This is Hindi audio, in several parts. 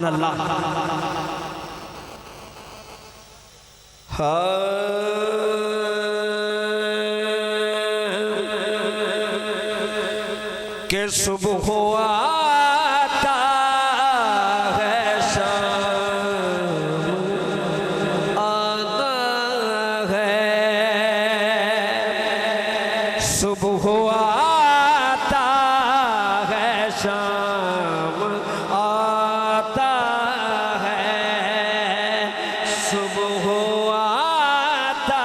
अल्लाह के सुबह आता है शाम आना है सुबह आता है शाम आता है सुबह आता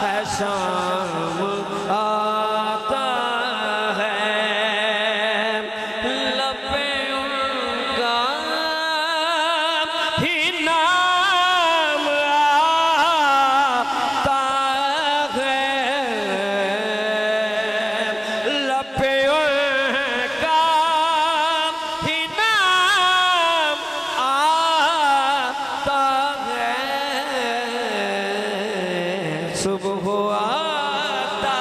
है शाम आता है लबे उनका ही नाम आता है लबे उनका ही नाम आता है सुबह आता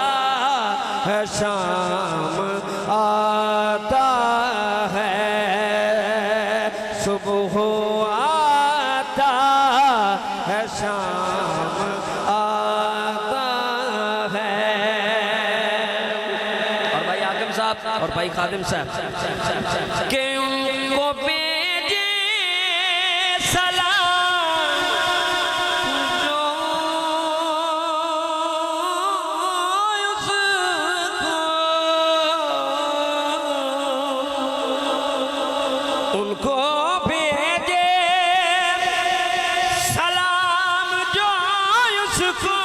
है शाम आता है सुबह आता है शाम आता है। और भाई आकिब साहब और भाई खादिम साहब के उनको भेजे सलाम जो उनको भेजे सलाम जो उसको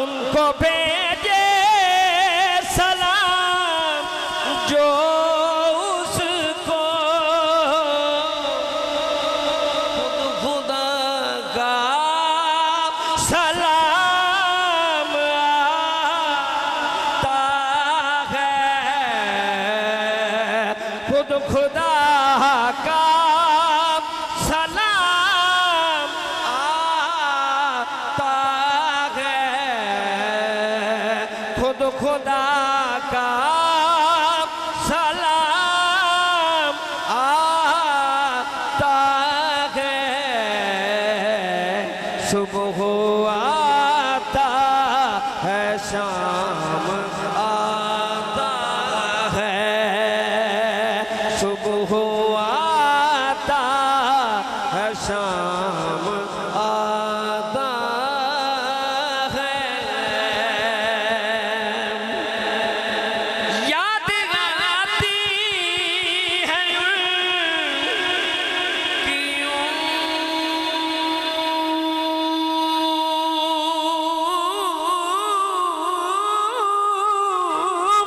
उनको भेजे सलाम जो उसको खुदा का सलाम आता है खुद खुदा का सलाम आता है खुद खुदा का सलाम आता है सुबह आता है शाम आता है सुबह आता है शाम आता है याद आती है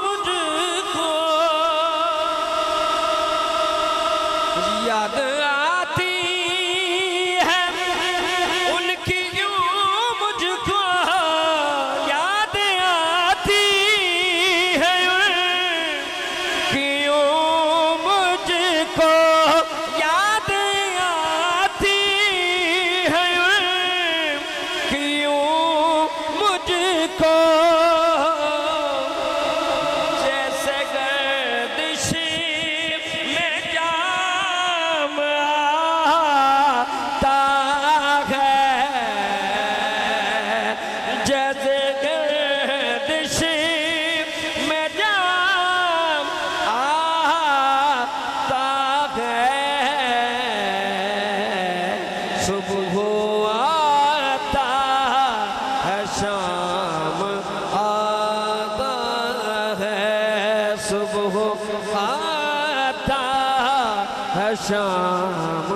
मुझको याद आती है उनकी यूं मुझको याद आती है उनकी यूं मुझको याद आती है उनकी यूं मुझको जैसे गर्दिश में जाम आता है जैसे गर्दिश में जाम आता है सुबह आता है शाम आता है सुबह आता है शाम